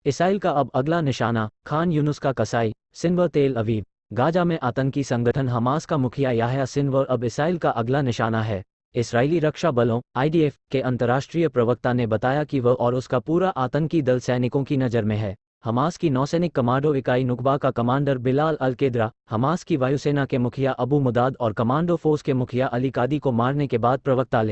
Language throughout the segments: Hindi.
इसराइल का अब अगला निशाना खान यूनुस का कसाई सिनवर तेल अवीव। गाजा में आतंकी संगठन हमास का मुखिया याह्या सिनवर अब इसराइल का अगला निशाना है। इसराइली रक्षा बलों IDF के अंतर्राष्ट्रीय प्रवक्ता ने बताया कि वह और उसका पूरा आतंकी दल सैनिकों की नज़र में है। हमास की नौसैनिक कमांडो इकाई नुकबा का कमांडर बिलाल अल केद्रा, हमास की वायुसेना के मुखिया अबू मुदाद और कमांडो फोर्स के मुखिया अली कादी को मारने के बाद प्रवक्ता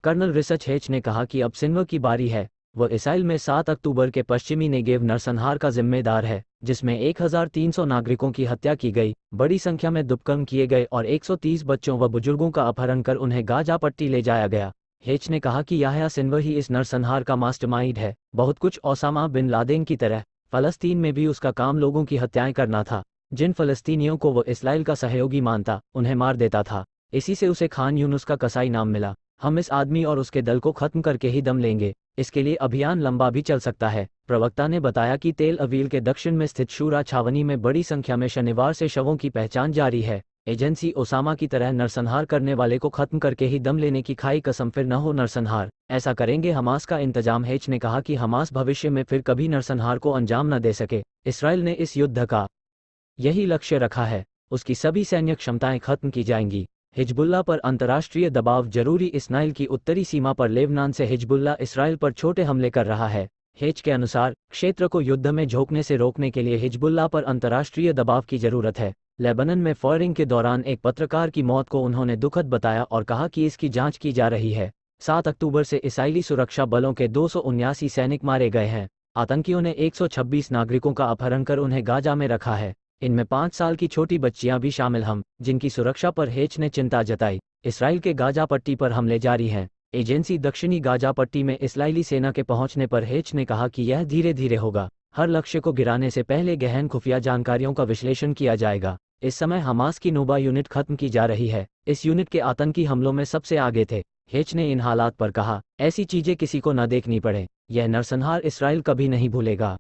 कर्नल रिसर्च हेच ने कहा कि अब सिनवर की बारी है। वह इसराइल में 7 अक्टूबर के पश्चिमी नेगेव नरसंहार का जिम्मेदार है, जिसमें 1300 नागरिकों की हत्या की गई, बड़ी संख्या में दुष्कर्म किए गए और 130 बच्चों व बुजुर्गों का अपहरण कर उन्हें गाजा पट्टी ले जाया गया। हेच ने कहा कि याह्या सिनवर ही इस नरसंहार का मास्टरमाइंड है। बहुत कुछ ओसामा बिन लादेन की तरह फ़लस्तीन में भी उसका काम लोगों की हत्याएं करना था। जिन फ़लस्तीनियों को वो इसराइल का सहयोगी मानता, उन्हें मार देता था। इसी से उसे खान यूनुस का कसाई नाम मिला। हम इस आदमी और उसके दल को खत्म करके ही दम लेंगे। इसके लिए अभियान लंबा भी चल सकता है। प्रवक्ता ने बताया कि तेल अवीव के दक्षिण में स्थित शूरा छावनी में बड़ी संख्या में शनिवार से शवों की पहचान जारी है। एजेंसी ओसामा की तरह नरसंहार करने वाले को खत्म करके ही दम लेने की खाई कसम, फिर न हो नरसंहार। ऐसा करेंगे हमास का इंतजाम। हेच ने कहा कि हमास भविष्य में फिर कभी नरसंहार को अंजाम न दे सके। इसराइल ने इस युद्ध का यही लक्ष्य रखा है। उसकी सभी सैन्य क्षमताएं खत्म की जाएंगी। हिजबुल्लाह पर अंतर्राष्ट्रीय दबाव जरूरी। इसराइल की उत्तरी सीमा पर लेबनान से हिजबुल्लाह इसराइल पर छोटे हमले कर रहा है। हेच के अनुसार क्षेत्र को युद्ध में झोंकने से रोकने के लिए हिजबुल्लाह पर अंतर्राष्ट्रीय दबाव की जरूरत है। लेबनान में फायरिंग के दौरान एक पत्रकार की मौत को उन्होंने दुखद बताया और कहा कि इसकी जांच की जा रही है। 7 अक्टूबर से इसराइली सुरक्षा बलों के 279 सैनिक मारे गए हैं। आतंकियों ने 126 नागरिकों का अपहरण कर उन्हें गाजा में रखा है। इनमें 5 साल की छोटी बच्चियां भी शामिल हैं, जिनकी सुरक्षा पर हेच ने चिंता जताई। इसराइल के गाजा पट्टी पर हमले जारी हैं। एजेंसी दक्षिणी गाजा पट्टी में इसराइली सेना के पहुंचने पर हेच ने कहा कि यह धीरे धीरे होगा। हर लक्ष्य को गिराने से पहले गहन खुफिया जानकारियों का विश्लेषण किया जाएगा। इस समय हमास की नोबा यूनिट खत्म की जा रही है। इस यूनिट के आतंकी हमलों में सबसे आगे थे। हेच ने इन हालात पर कहा, ऐसी चीजें किसी को न देखनी पड़े। यह नरसंहार इसराइल कभी नहीं भूलेगा।